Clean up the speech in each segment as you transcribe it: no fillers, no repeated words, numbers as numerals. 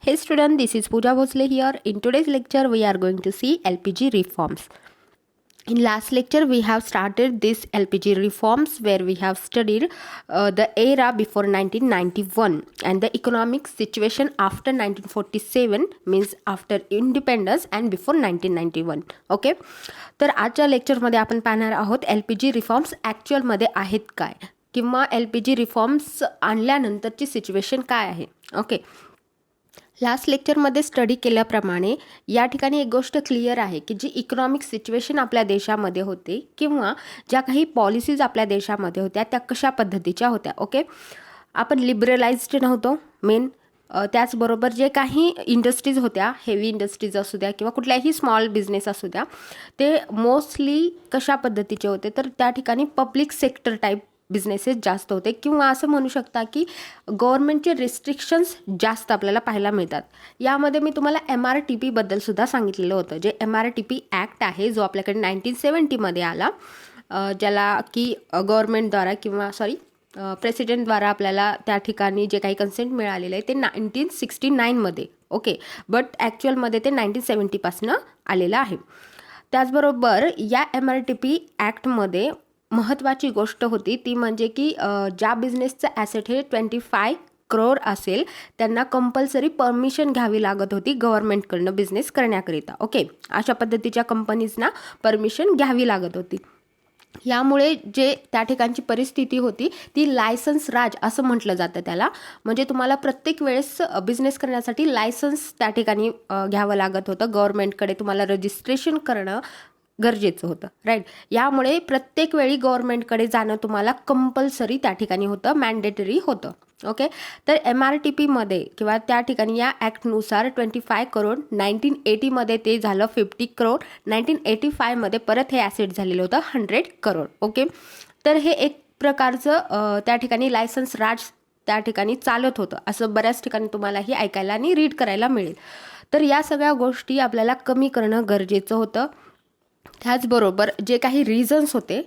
Hey student, this is Pooja Bhosle here. In today's lecture, we are going to see LPG reforms. In last lecture, we have started this LPG reforms where we have studied the era before 1991 and the economic situation after 1947 means after independence and before 1991. Okay. तर आजच्या लेक्चरमध्ये आपण पाहणार आहोत LPG reforms ॲक्च्युअलमध्ये आहेत काय किंवा LPG reforms आणल्यानंतरची situation काय आहे. ओके. लास्ट लेक्चरमध्ये स्टडी केल्याप्रमाणे या ठिकाणी एक गोष्ट क्लिअर आहे की जी इकॉनॉमिक सिच्युएशन आपल्या देशामध्ये होते किंवा ज्या काही पॉलिसीज आपल्या देशामध्ये होत्या त्या कशा पद्धतीच्या होत्या. ओके. आपण लिबरलाइज्ड नव्हतो मेन. त्याचबरोबर जे काही इंडस्ट्रीज होत्या, हेवी इंडस्ट्रीज असू द्या किंवा कुठल्याही स्मॉल बिझनेस असू द्या, ते मोस्टली कशा पद्धतीचे होते तर त्या ठिकाणी पब्लिक सेक्टर टाईप बिझनेसेस जास्त होते किंवा असं म्हणू शकता की गव्हर्नमेंटचे रिस्ट्रिक्शन्स जास्त आपल्याला पाहायला मिळतात. यामध्ये मी तुम्हाला MRTP सुद्धा सांगितलेलं होतं. जे MRTP ॲक्ट आहे जो आपल्याकडे 1970मध्ये आला, ज्याला की गव्हर्नमेंटद्वारा किंवा प्रेसिडेंटद्वारा आपल्याला त्या ठिकाणी जे काही कन्सेंट मिळालेलं आहे ते 1969मध्ये. ओके. बट ॲक्च्युअलमध्ये ते 1970पासून आलेलं आहे. त्याचबरोबर या MRTP ॲक्टमध्ये महत्त्वाची गोष्ट होती ती म्हणजे की ज्या बिझनेसचं ॲसेट हे 25 करोड असेल त्यांना कंपल्सरी परमिशन घ्यावी लागत होती गव्हर्नमेंटकडनं बिझनेस करण्याकरिता. ओके. अशा पद्धतीच्या कंपनीजना परमिशन घ्यावी लागत होती. यामुळे जे त्या ठिकाणची परिस्थिती होती ती लायसन्स राज असं म्हटलं जातं त्याला. म्हणजे तुम्हाला प्रत्येक वेळेस बिझनेस करण्यासाठी लायसन्स त्या ठिकाणी घ्यावं लागत होतं. गव्हर्नमेंटकडे तुम्हाला रजिस्ट्रेशन करणं गरजेचं होतं. राईट. यामुळे प्रत्येक वेळी गव्हर्नमेंटकडे जाणं तुम्हाला कंपल्सरी त्या ठिकाणी होतं, मॅन्डेटरी होतं. ओके. तर MRTPमध्ये किंवा त्या ठिकाणी या ॲक्टनुसार 25 करोड, 1980मध्ये ते झालं 50 करोड, 1985मध्ये परत हे ॲसेट झालेलं होतं 100 करोड. ओके. तर हे एक प्रकारचं त्या ठिकाणी लायसन्स राज त्या ठिकाणी चालत होतं असं बऱ्याच ठिकाणी तुम्हालाही ऐकायला आणि रीड करायला मिळेल. तर या सगळ्या गोष्टी आपल्याला कमी करणं गरजेचं होतं. त्याचबरोबर जे काही रिझन्स होते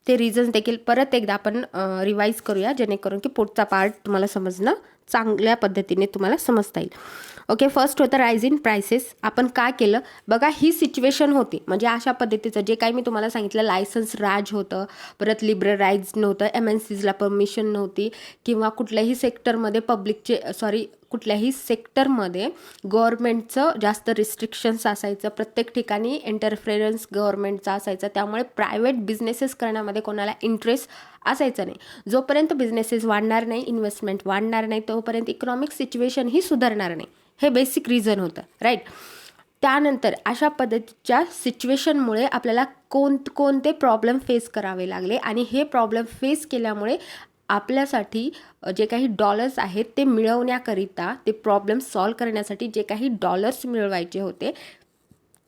ते रिझन्स देखील परत एकदा आपण रिवाईज करूया जेणेकरून की पुढचा पार्ट तुम्हाला समजणं चांगल्या पद्धतीने तुम्हाला समजता येईल. ओके. फर्स्ट होतं राईज इन प्रायसेस. आपण काय केलं बघा, ही सिच्युएशन होती म्हणजे अशा पद्धतीचं जे काही मी तुम्हाला सांगितलं लायसन्स राज होतं, परत लिबरलाइज नव्हतं, MNCजला परमिशन नव्हती किंवा कुठल्याही सेक्टरमध्ये कुठल्याही सेक्टरमध्ये गव्हर्नमेंटचं जास्त रिस्ट्रिक्शन्स असायचं, प्रत्येक ठिकाणी इंटरफेरन्स गव्हर्नमेंटचा असायचा. त्यामुळे प्रायव्हेट बिझनेसेस करण्यामध्ये कोणाला इंटरेस्ट असायचं नाही. जोपर्यंत बिझनेसेस वाढणार नाही, इन्व्हेस्टमेंट वाढणार नाही, तोपर्यंत इकॉनॉमिक सिच्युएशन ही सुधारणार नाही. हे बेसिक रिझन होतं. राईट. त्यानंतर अशा पद्धतीच्या सिच्युएशनमुळे आपल्याला कोणते प्रॉब्लेम फेस करावे लागले आणि हे प्रॉब्लेम फेस केल्यामुळे आपल्यासाठी जे काही डॉलर्स आहेत ते मिळवण्याकरिता, ते प्रॉब्लेम सॉल्व करण्यासाठी जे काही डॉलर्स मिळवायचे होते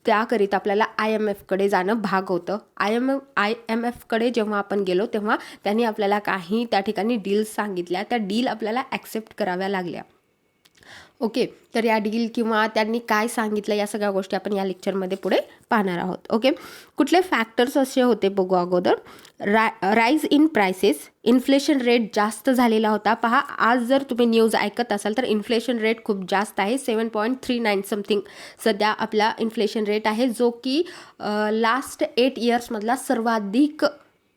त्याकरिता आपल्याला IMFकडे जाणं भाग होतं. IMFकडे जेव्हा आपण गेलो तेव्हा त्यांनी आपल्याला काही त्या ठिकाणी डील्स सांगितल्या, त्या डील आपल्याला ॲक्सेप्ट कराव्या लागल्या. ओके. तर या डील किंवा त्यांनी काय सांगितलं या सगळ्या गोष्टी आपण या लेक्चरमध्ये पुढे पाहणार आहोत. ओके. कुठले फॅक्टर्स असे होते बघू अगोदर. Rise in prices, inflation rate जास्त झालेला होता. पहा, आज जर तुम्ही न्यूज ऐकत असाल तर इन्फ्लेशन रेट खूप जास्त आहे. 7.39 समथिंग सध्या आपला इन्फ्लेशन रेट आहे, जो की लास्ट 8 इयर्समधला सर्वाधिक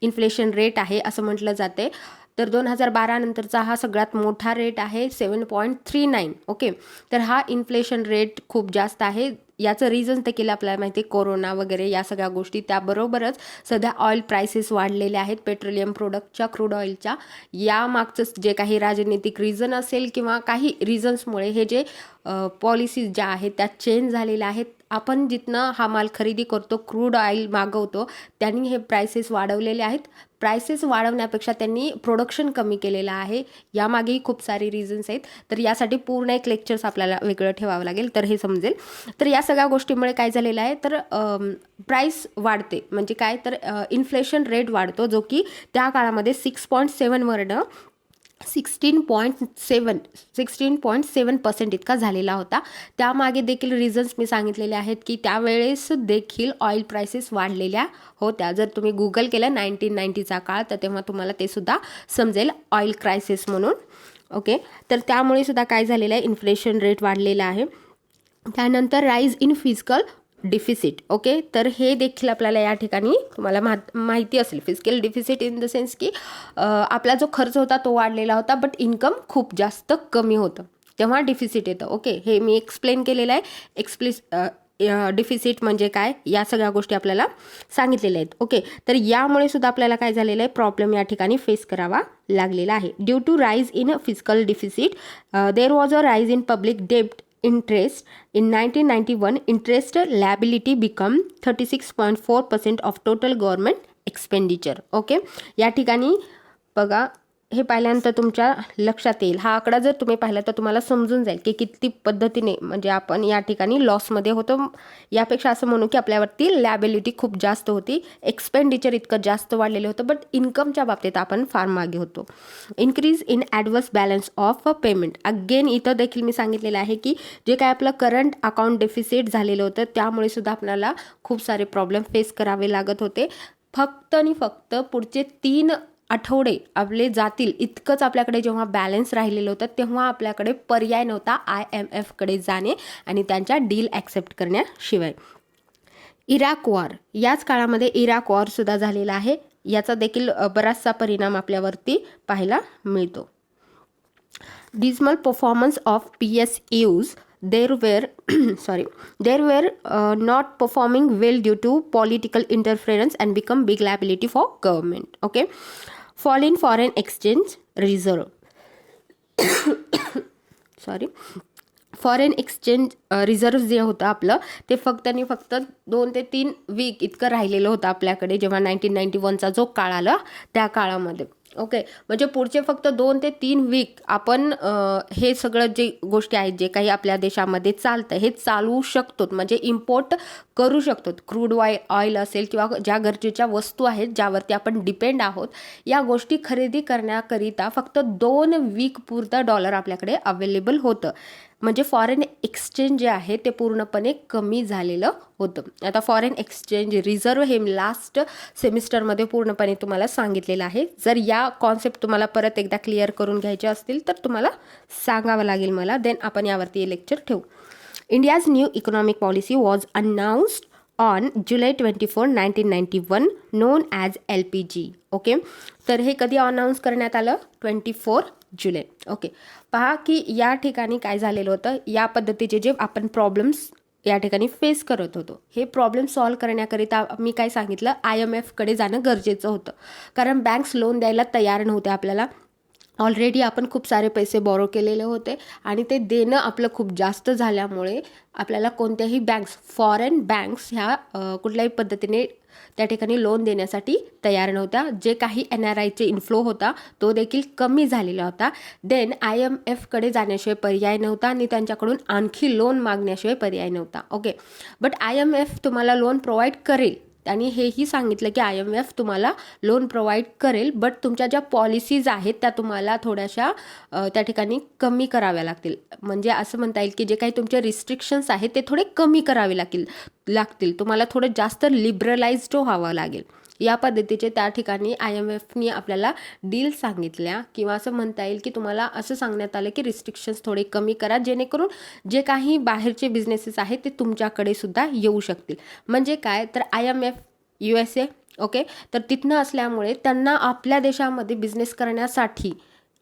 इन्फ्लेशन रेट आहे असं म्हटलं जाते. तर 2012 नंतरचा हा सगळ्यात मोठा रेट आहे 7.39. ओके. तर हा इन्फ्लेशन रेट खूप जास्त आहे. याचं रिझन देखील आपल्याला माहिती आहे, कोरोना वगैरे या सगळ्या गोष्टी. त्याबरोबरच सध्या ऑइल प्राइसेस वाढलेले आहेत, पेट्रोलियम प्रोडक्टच्या, क्रूड ऑइलच्या. यामागचं जे काही राजनैतिक रिझन असेल किंवा काही रिझन्समुळे हे जे पॉलिसीज ज्या आहेत त्या चेंज झालेल्या आहेत. आपण जिथनं हा माल खरेदी करतो, क्रूड ऑइल मागवतो, त्यांनी हे प्राइसेस वाढवलेले आहेत. प्राइसेस वाढवण्यापेक्षा त्यांनी प्रोडक्शन कमी केलेलं आहे. यामागेही खूप सारी रिझन्स आहेत. तर यासाठी पूर्ण एक लेक्चर्स आपल्याला वेगळं ठेवावं लागेल तर हे समजेल. तर या सगळ्या गोष्टीमुळे काय झालेलं आहे तर प्राईस वाढते म्हणजे काय तर इन्फ्लेशन रेट वाढतो, जो की त्या काळामध्ये 6.7वरनं 16.7% इतका झालेला होता. त्यामागे देखील रिझन्स मी सांगितलेले आहेत की त्यावेळेस देखील ऑइल प्राइसेस वाढलेल्या होत्या. जर तुम्ही गुगल केलं 1990चा काळ तर तेव्हा तुम्हाला ते सुद्धा समजेल, ऑइल क्रायसिस म्हणून. ओके, तर त्यामुळे सुद्धा काय झालेलं आहे, इन्फ्लेशन रेट वाढलेला आहे. त्यानंतर rise in physical deficit. Okay, तर हे देखील आपल्याला या ठिकाणी तुम्हाला माहिती असेल. Physical deficit in the sense की आपला जो खर्च होता तो वाढलेला होता, बट इन्कम खूप जास्त कमी होतं, तेव्हा डिफिसिट येतं. ओके, हे मी एक्सप्लेन केलेलं आहे. डिफिसिट म्हणजे काय, या सगळ्या गोष्टी आपल्याला सांगितलेल्या आहेत. ओके, तर यामुळे सुद्धा आपल्याला काय झालेलं आहे, प्रॉब्लेम या ठिकाणी फेस करावा लागलेला आहे. Due to rise in physical deficit there was a rise in public डेब्ट interest. In 1991, interest liability become 36.4% of total government expenditure. Okay, या ठिकाणी बघा, हे पाहिल्यानंतर तुमच्या लक्षात येईल. हा आकडा जर तुम्ही पाहिला तर तुम्हाला समजून जाईल की किती पद्धतीने म्हणजे आपण या ठिकाणी लॉसमध्ये होतो. यापेक्षा असं म्हणू की आपल्यावरती लॅबिलिटी खूप जास्त होती, एक्सपेंडिचर इतकं जास्त वाढलेलं होतं, बट इन्कमच्या बाबतीत आपण फार मागे होतो. Increase in adverse balance of payment. Again इथं देखील मी सांगितलेलं आहे की जे काय आपलं करंट अकाउंट डेफिसिट झालेलं होतं त्यामुळे सुद्धा आपल्याला खूप सारे प्रॉब्लेम फेस करावे लागत होते. फक्त आणि फक्त पुढचे 3 आठवडे आपले जातील इतकंच आपल्याकडे जेव्हा बॅलन्स राहिलेलं होतं तेव्हा आपल्याकडे पर्याय नव्हता IMF कडे जाणे आणि त्यांच्या डील ॲक्सेप्ट करण्याशिवाय. इराक वॉर, याच काळामध्ये इराक वॉर सुद्धा झालेला आहे. याचा देखील बराचसा परिणाम आपल्यावरती पाहायला मिळतो. Dismal performance of PSUs. There were not performing well due to political interference and become big liability for government. Okay, fall in foreign exchange reserve. Foreign exchange reserve जे होतं आपलं ते फक्त आणि फक्त 2 ते 3 वीक इतकं राहिलेलं होतं आपल्याकडे जेव्हा 1991चा जो काळ आला त्या काळामध्ये. ओके, म्हणजे पुढचे फक्त 2 ते 3 वीक आपण हे सगळं जे गोष्टी आहेत जे काही आपल्या देशामध्ये चालतं हे चालवू शकतो, म्हणजे इम्पोर्ट करू शकतो. क्रूड ऑइल असेल किंवा ज्या गरजेच्या वस्तू आहेत ज्यावरती आपण डिपेंड आहोत, या गोष्टी खरेदी करण्याकरिता फक्त 2 वीक पुरतं डॉलर आपल्याकडे अवेलेबल होतं. म्हणजे फॉरेन एक्सचेंज जे आहे ते पूर्णपणे कमी झालेलं होतं. आता फॉरेन एक्सचेंज रिझर्व्ह हे लास्ट सेमिस्टरमध्ये पूर्णपणे तुम्हाला सांगितलेलं आहे. जर या कॉन्सेप्ट तुम्हाला परत एकदा क्लिअर करून घ्यायचे असतील तर तुम्हाला सांगावं लागेल मला, देन आपण यावरती हे लेक्चर ठेवू. India's new economic policy was announced on July 24, 1991 non as LPG. Okay, तर हे कधी अनाऊन्स करण्यात आलं, 24 जुलै. ओके, पहा की या ठिकाणी काय झालेलं होतं, या पद्धतीचे जे आपण प्रॉब्लेम्स या ठिकाणी फेस करत होतो, हे प्रॉब्लेम सॉल्व्ह करण्याकरिता मी काय सांगितलं, IMF कडे जाणं गरजेचं होतं. कारण बँक्स लोन द्यायला तयार नव्हते आपल्याला. ऑलरेडी आपण खूप सारे पैसे बॉरो केलेले होते आणि ते देणं आपलं खूप जास्त झाल्यामुळे आपल्याला कोणत्याही फॉरेन बँक्स ह्या कुठल्याही पद्धतीने त्या ठिकाणी लोन देण्यासाठी तयार नव्हत्या. जे काही NRIचे इन्फ्लो होता तो देखील कमी झालेला होता. देन IMF कडे जाण्याशिवाय पर्याय नव्हता आणि त्यांच्याकडून आणखी लोन मागण्याशिवाय पर्याय नव्हता. ओके, बट IMF तुम्हाला लोन प्रोव्हाइड करेल, आणि हेही सांगितलं की IMF तुम्हाला लोन प्रोव्हाइड करेल, बट तुमच्या ज्या पॉलिसीज आहेत त्या तुम्हाला थोड्याशा त्या ठिकाणी कमी कराव्या लागतील. म्हणजे असं म्हणता येईल की जे काही तुमचे रिस्ट्रिक्शन्स आहेत ते थोडे कमी करावे लागतील. तुम्हाला थोडं जास्त लिबरलाइज्ड व्हावं लागेल. या पद्धतीचे त्या ठिकाणी IMFनी आपल्याला डील सांगितल्या, किंवा असं म्हणता येईल की तुम्हाला असं सांगण्यात आलं की रिस्ट्रिक्शन्स थोडे कमी करा, जेणेकरून जे काही बाहेरचे बिझनेसेस आहेत ते तुमच्याकडे सुद्धा येऊ शकतील. म्हणजे काय तर IMF USA, ओके, तर तिथनं असल्यामुळे त्यांना आपल्या देशामध्ये बिझनेस करण्यासाठी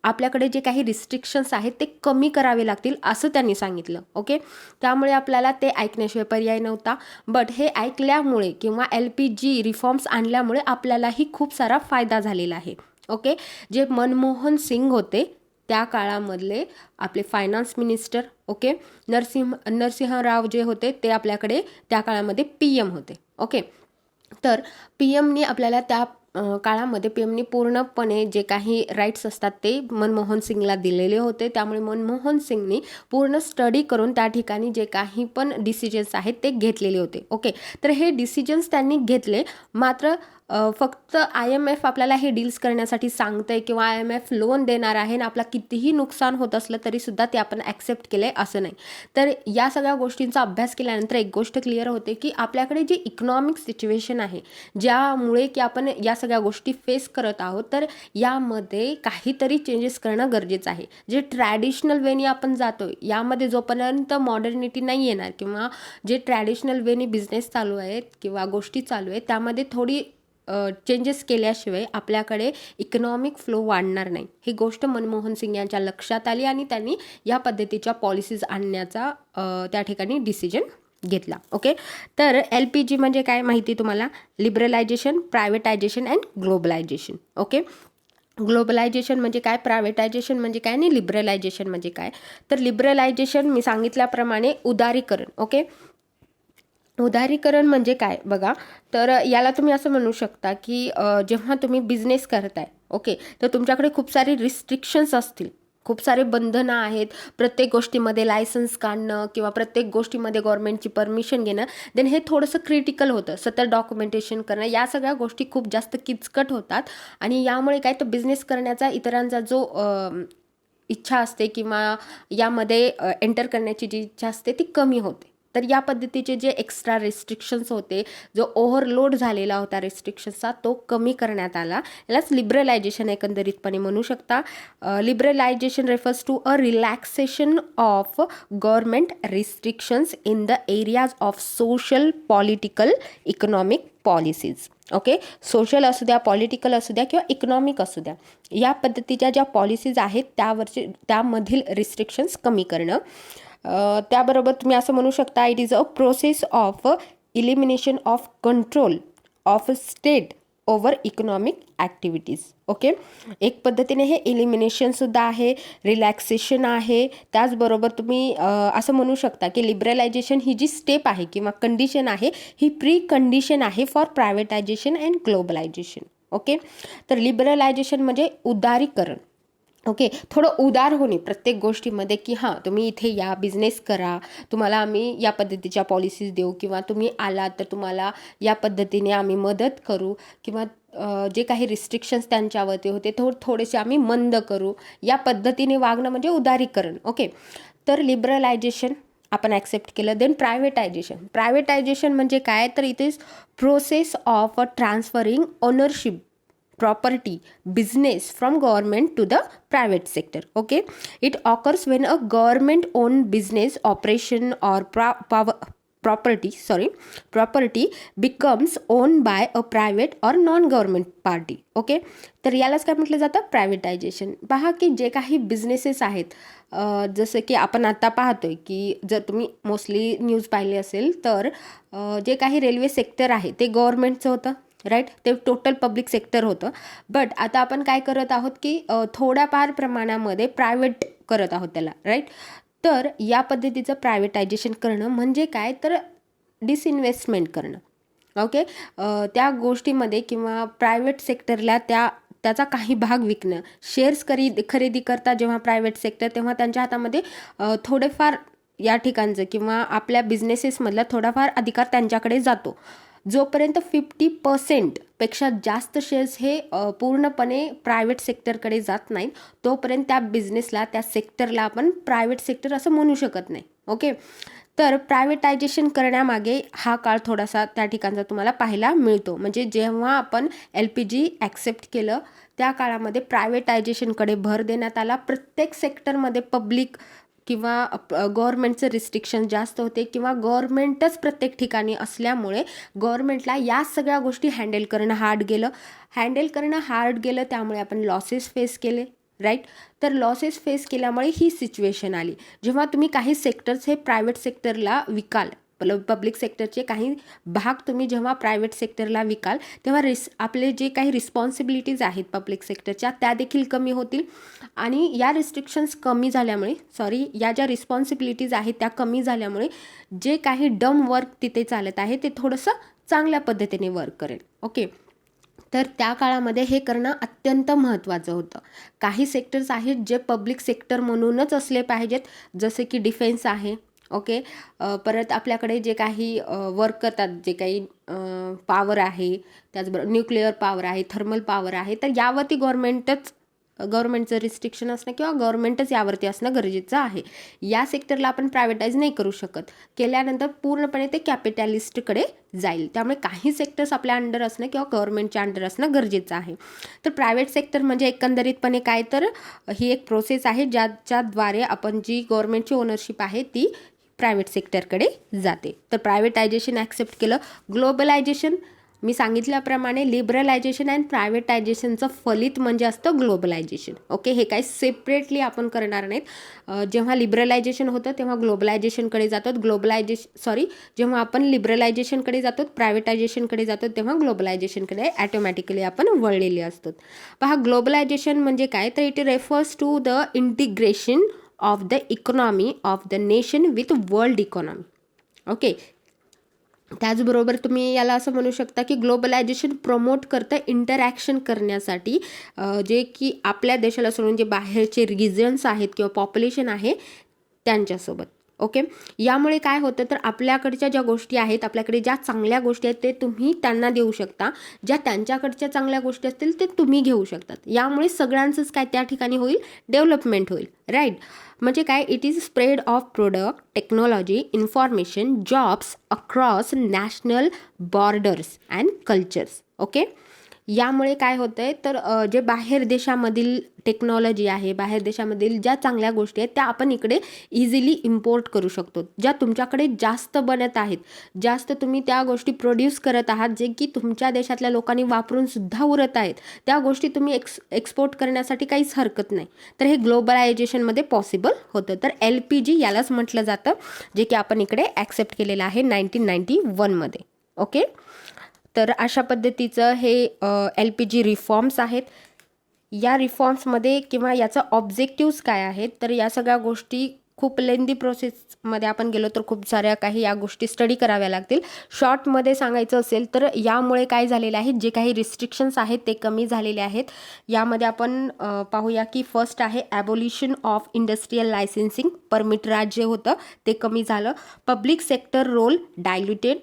आपल्याकडे जे काही रिस्ट्रिक्शन्स आहेत ते कमी करावे लागतील असं त्यांनी सांगितलं. ओके, त्यामुळे आपल्याला ते ऐकण्याशिवाय पर्याय नव्हता. बट हे ऐकल्यामुळे किंवा LPG रिफॉर्म्स आणल्यामुळे आपल्यालाही खूप सारा फायदा झालेला आहे. ओके, जे मनमोहन सिंग होते त्या काळामधले आपले फायनान्स मिनिस्टर, ओके, नरसिंहराव जे होते ते आपल्याकडे त्या काळामध्ये PM होते. ओके, तर PMनी आपल्याला त्या काळामध्ये PMनी पूर्णपणे जे काही राईट्स असतात ते मनमोहन सिंगला दिलेले होते. त्यामुळे मनमोहन सिंगनी पूर्ण स्टडी करून त्या ठिकाणी जे काही पण डिसिजन्स आहेत ते घेतलेले होते. ओके, तर हे डिसिजन्स त्यांनी घेतले, मात्र फक्त IMF आपल्याला हे डील्स करण्यासाठी सांगतंय किंवा IMF लोन देणार आहे आणि आपला कितीही नुकसान होत असलं तरीसुद्धा ते आपण ॲक्सेप्ट केलं आहे असं नाही. तर या सगळ्या गोष्टींचा अभ्यास केल्यानंतर एक गोष्ट क्लिअर होते की आपल्याकडे जी इकॉनॉमिक सिच्युएशन आहे ज्यामुळे की आपण या सगळ्या गोष्टी फेस करत आहोत, तर यामध्ये काहीतरी चेंजेस करणं गरजेचं आहे. जे ट्रॅडिशनल वेनी आपण जातो यामध्ये जोपर्यंत मॉडर्निटी नाही येणार किंवा जे ट्रॅडिशनल वेनी बिझनेस चालू आहेत किंवा गोष्टी चालू आहेत त्यामध्ये थोडी चेंजेस केल्याशिवाय आपल्याकडे इकॉनॉमिक फ्लो वाढणार नाही. ही गोष्ट मनमोहन सिंग यांच्या लक्षात आली आणि त्यांनी या पद्धतीच्या पॉलिसीज आणण्याचा त्या ठिकाणी डिसिजन घेतला. ओके, तर LPG म्हणजे काय माहिती तुम्हाला? Liberalisation, privatisation and globalisation. Okay, globalisation म्हणजे काय, प्रायव्हेटायझेशन म्हणजे काय आणि लिबरलायझेशन म्हणजे काय? तर लिबरलायझेशन मी सांगितल्याप्रमाणे उदारीकरण. ओके, उदारीकरण म्हणजे काय बघा, तर याला तुम्ही असं म्हणू शकता की जेव्हा तुम्ही बिझनेस करताय, ओके, तर तुमच्याकडे खूप सारे रिस्ट्रिक्शन्स असतील, खूप सारे बंधनं आहेत. प्रत्येक गोष्टीमध्ये लायसन्स काढणं किंवा प्रत्येक गोष्टीमध्ये गव्हर्नमेंटची परमिशन घेणं, देन हे थोडंसं क्रिटिकल होतं. सतत डॉक्युमेंटेशन करणं, या सगळ्या गोष्टी खूप जास्त किचकट होतात आणि यामुळे काय तर बिझनेस करण्याचा इतरांचा जो इच्छा असते किंवा यामध्ये एंटर करण्याची जी इच्छा असते ती कमी होते. तर या पद्धतीचे जे एक्स्ट्रा रिस्ट्रिक्शन्स होते, जो ओव्हरलोड झालेला होता रिस्ट्रिक्शन्सचा, तो कमी करण्यात आला. यालाच लिबरलायझेशन एकंदरीतपणे म्हणू शकता. Liberalisation refers to a relaxation of government restrictions in the areas of social, political, economic policies. Okay, social असू द्या, पॉलिटिकल असू द्या किंवा इकॉनॉमिक असू द्या, या पद्धतीच्या ज्या पॉलिसीज आहेत त्यामधील रिस्ट्रिक्शन्स कमी करणं. त्याबरोबर तुम्ही असं म्हणू शकता, it is a process of elimination of control of state over economic activities. Okay, एक पद्धतीने हे इलिमिनेशनसुद्धा आहे, रिलॅक्सेशन आहे. त्याचबरोबर तुम्ही असं म्हणू शकता की लिबरलायझेशन ही जी स्टेप आहे किंवा कंडिशन आहे ही प्री कंडिशन आहे for privatisation and globalisation. Okay, तर लिबरलायझेशन म्हणजे उदारीकरण. ओके, थोडं उदार होणे प्रत्येक गोष्टीमध्ये की हां, तुम्ही इथे या, बिझनेस करा, तुम्हाला आम्ही या पद्धतीच्या पॉलिसीज देऊ किंवा तुम्ही आलात तर तुम्हाला या पद्धतीने आम्ही मदत करू किंवा जे काही रिस्ट्रिक्शन्स त्यांच्यावरती होते थोडेसे आम्ही मंद करू, या पद्धतीने वागणं म्हणजे उदारीकरण. ओके, तर लिबरलायझेशन आपण ॲक्सेप्ट केलं. देन प्रायव्हेटायझेशन म्हणजे काय, तर it is process of transferring ownership, property, business from government to the private sector. Okay, it occurs when a government owned business operation or property becomes owned by a private or non-government party. Okay, तर यालाच काय म्हटलं जातं, privatisation. पहा की जे काही businesses आहेत, जसं की आपण आता पाहतोय की जर तुम्ही मोस्टली न्यूज पाहिली असेल तर जे काही रेल्वे सेक्टर आहे ते गव्हर्नमेंटचं होतं, राईट, ते टोटल पब्लिक सेक्टर होतं. बट आता आपण काय करत आहोत की थोड्याफार प्रमाणामध्ये प्रायव्हेट करत आहोत त्याला, राईट. तर या पद्धतीचं प्रायव्हेटायझेशन करणं म्हणजे काय, तर डिसइन्व्हेस्टमेंट करणं. ओके, त्या गोष्टीमध्ये किंवा प्रायव्हेट सेक्टरला त्याचा काही भाग विकणं. शेअर्स खरेदी करता जेव्हा प्रायव्हेट सेक्टर, तेव्हा त्यांच्या हातामध्ये थोडेफार या ठिकाणचं किंवा आपल्या बिझनेसेसमधला थोडाफार अधिकार त्यांच्याकडे जातो. जोपर्यंत 50% पेक्षा जास्त शेअर्स हे पूर्णपणे प्रायव्हेट सेक्टरकडे जात नाहीत तोपर्यंत त्या बिझनेसला, त्या सेक्टरला आपण प्रायव्हेट सेक्टर असं म्हणू शकत नाही. ओके, तर प्रायव्हेटायझेशन करण्यामागे हा काळ थोडासा त्या ठिकाणचा तुम्हाला पाहायला मिळतो. म्हणजे जेव्हा आपण LPG ॲक्सेप्ट केलं त्या काळामध्ये प्रायव्हेटायझेशनकडे भर देण्यात आला. प्रत्येक सेक्टरमध्ये पब्लिक किंवा गव्हर्नमेंटचं रिस्ट्रिक्शन जास्त होते किंवा गव्हर्नमेंटच प्रत्येक ठिकाणी असल्यामुळे गव्हर्नमेंटला या सगळ्या गोष्टी हँडल करणं हार्ड गेलं. त्यामुळे आपण लॉसेस फेस केले, राईट. तर लॉसेस फेस केल्यामुळे ही सिच्युएशन आली. जेव्हा तुम्ही काही सेक्टर्स हे प्रायव्हेट सेक्टरला विकाल, पब्लिक सेक्टरचे काही भाग तुम्ही जेव्हा प्रायव्हेट सेक्टरला विकाल तेव्हा आपले जे काही रिस्पॉन्सिबिलिटीज आहेत पब्लिक सेक्टरच्या त्या देखील कमी होतील आणि या रिस्ट्रिक्शन्स कमी झाल्यामुळे, या ज्या रिस्पॉन्सिबिलिटीज आहेत त्या कमी झाल्यामुळे जे काही डम वर्क तिथे चालत आहे ते थोडंसं चांगल्या पद्धतीने वर्क करेल. ओके, तर त्या काळामध्ये हे करणं अत्यंत महत्त्वाचं होतं. काही सेक्टर्स आहेत जे पब्लिक सेक्टर म्हणूनच असले पाहिजेत, जसे की डिफेन्स आहे, ओके. परत आपल्याकडे जे काही वर्क करतात, जे काही पॉवर आहे, त्याचबरोबर न्यूक्लिअर पॉवर आहे, थर्मल पॉवर आहे, तर यावरती गव्हर्नमेंटचं रिस्ट्रिक्शन असणं किंवा गव्हर्नमेंटच यावरती असणं गरजेचं आहे. या सेक्टरला आपण प्रायव्हेटाईज नाही करू शकत. केल्यानंतर पूर्णपणे ते कॅपिटॅलिस्टकडे जाईल. त्यामुळे काही सेक्टर्स आपल्या अंडर असणं किंवा गव्हर्नमेंटच्या अंडर असणं गरजेचं आहे. तर प्रायव्हेट सेक्टर म्हणजे एकंदरीतपणे काय, तर ही एक प्रोसेस आहे ज्याच्याद्वारे आपण जी गव्हर्नमेंटची ओनरशिप आहे ती प्रायव्हेट सेक्टरकडे जाते. तर प्रायव्हेटायझेशन ॲक्सेप्ट केलं. ग्लोबलायझेशन मी सांगितल्याप्रमाणे लिबरलायझेशन अँड प्रायव्हेटायझेशनचं फलित म्हणजे असतं ग्लोबलायझेशन. ओके, हे काही सेपरेटली आपण करणार नाहीत. जेव्हा लिबरलायझेशन होतं तेव्हा ग्लोबलायझेशनकडे जातो. जेव्हा आपण लिबरलायझेशनकडे जातो, प्रायव्हेटायझेशनकडे जातो, तेव्हा ग्लोबलायझेशनकडे ॲटोमॅटिकली आपण वळलेले असतो. पहा, ग्लोबलायझेशन म्हणजे काय, तर it refers to the integration of the economy of the nation with world economy. Okay. त्याचबरोबर तुम्ही याला असं म्हणू शकता की ग्लोबलायझेशन प्रमोट करतं इंटरॅक्शन करण्यासाठी, जे की आपल्या देशाला सोडून जे बाहेरचे रिजन्स आहेत किंवा पॉप्युलेशन आहे त्यांच्यासोबत. ओके. यामुळे काय होतं, तर आपल्याकडच्या ज्या गोष्टी आहेत, आपल्याकडे ज्या चांगल्या गोष्टी आहेत ते तुम्ही त्यांना देऊ शकता, ज्या त्यांच्याकडच्या चांगल्या गोष्टी असतील ते तुम्ही घेऊ शकतात. यामुळे सगळ्यांचंच काय त्या ठिकाणी होईल, डेव्हलपमेंट होईल. राईट. म्हणजे काय, it is spread of product, technology, information, jobs across national borders and cultures. Okay. यामुळे काय होतंय, तर जे बाहेर देशामधील टेक्नॉलॉजी आहे, बाहेर देशामधील ज्या चांगल्या गोष्टी आहेत त्या आपण इकडे इझिली इम्पोर्ट करू शकतो. ज्या तुमच्याकडे जास्त बनत आहेत, जास्त तुम्ही त्या गोष्टी प्रोड्यूस करत आहात, जे की तुमच्या देशातल्या लोकांनी वापरून सुद्धा उरत आहेत, त्या गोष्टी तुम्ही एक्सपोर्ट करण्यासाठी काहीच हरकत नाही. तर हे ग्लोबलायझेशनमध्ये पॉसिबल होतं. तर LPG यालाच म्हटलं जातं, जे की आपण इकडे ॲक्सेप्ट केलेलं आहे 1991मध्ये. ओके. तर अशा पद्धतीचं हे LPG रिफॉर्म्स आहेत. या रिफॉर्म्समध्ये किंवा याचं ऑब्जेक्टिव्स काय आहेत, तर या सगळ्या गोष्टी खूप लेंदी प्रोसेसमध्ये आपण गेलो तर खूप साऱ्या काही या गोष्टी स्टडी कराव्या लागतील. शॉर्टमध्ये सांगायचं असेल तर यामुळे काय झालेलं आहे, जे काही रिस्ट्रिक्शन्स आहेत ते कमी झालेले आहेत. यामध्ये आपण पाहूया की फर्स्ट आहे ॲबोलिशन ऑफ इंडस्ट्रियल लायसेन्सिंग. परमिट राज जे होतं ते कमी झालं. पब्लिक सेक्टर रोल डायल्युटेड,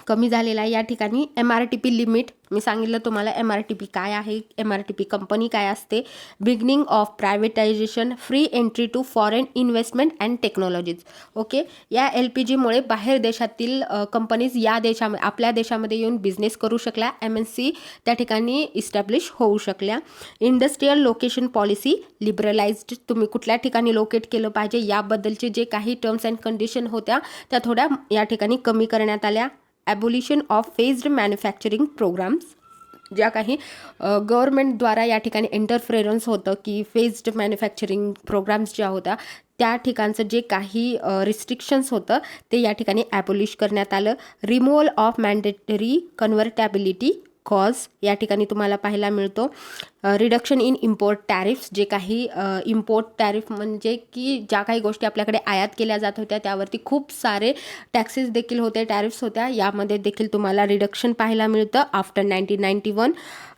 कमी झालेला आहे या ठिकाणी. MRTP लिमिट मी सांगितलं तुम्हाला, MRTP काय आहे, MRTP कंपनी काय असते. Beginning of privatisation, free entry to foreign investment and technologies. Okay. या LPGमुळे बाहेर देशातील कंपनीज या देशामध्ये आपल्या देशामध्ये येऊन बिझनेस करू शकल्या. MNC त्या ठिकाणी इस्टॅब्लिश होऊ शकल्या. इंडस्ट्रियल लोकेशन पॉलिसी लिबरलाइज्ड, तुम्ही कुठल्या ठिकाणी लोकेट केलं पाहिजे याबद्दलचे जे काही टर्म्स अँड कंडिशन होत्या त्या थोड्या या ठिकाणी कमी करण्यात आल्या. ॲबोलिशन ऑफ फेज्ड मॅन्युफॅक्चरिंग प्रोग्राम्स, ज्या काही गव्हर्नमेंटद्वारा या ठिकाणी इंटरफेरन्स होतं की फेज्ड मॅन्युफॅक्चरिंग प्रोग्राम्स ज्या होत्या त्या ठिकाणचं जे काही रिस्ट्रिक्शन्स होतं ते या ठिकाणी ॲबोलिश करण्यात आलं. रिमूव्हल ऑफ मॅन्डेटरी कन्व्हर्टॅबिलिटी कॉज या ठिकाणी तुम्हाला पाहायला मिळतो. रिडक्शन इन इम्पोर्ट टॅरिफ्स, जे काही इम्पोर्ट टॅरिफ म्हणजे की ज्या काही गोष्टी आपल्याकडे आयात केल्या जात होत्या त्यावरती खूप सारे टॅक्सेस देखील होते, टॅरिफ्स होत्या, यामध्ये देखील तुम्हाला रिडक्शन पाहायला मिळतं after 1991.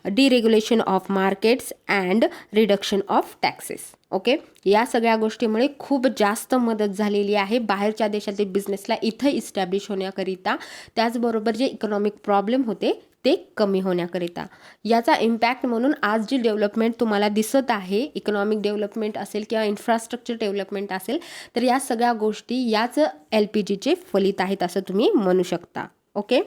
Deregulation of markets and reduction of taxes. Okay. या सगळ्या गोष्टीमुळे खूप जास्त मदत झालेली आहे बाहेरच्या देशातील बिझनेसला इथं इस्टॅब्लिश होण्याकरिता. त्याचबरोबर जे इकॉनॉमिक प्रॉब्लेम होते ते कमी होण्याकरिता. याचा इम्पॅक्ट म्हणून आज जी डेव्हलपमेंट तुम्हाला दिसत आहे, इकॉनॉमिक डेव्हलपमेंट असेल किंवा इन्फ्रास्ट्रक्चर डेव्हलपमेंट असेल, तर या सगळ्या गोष्टी याच LPGचे फलित आहेत असं तुम्ही म्हणू शकता. ओके.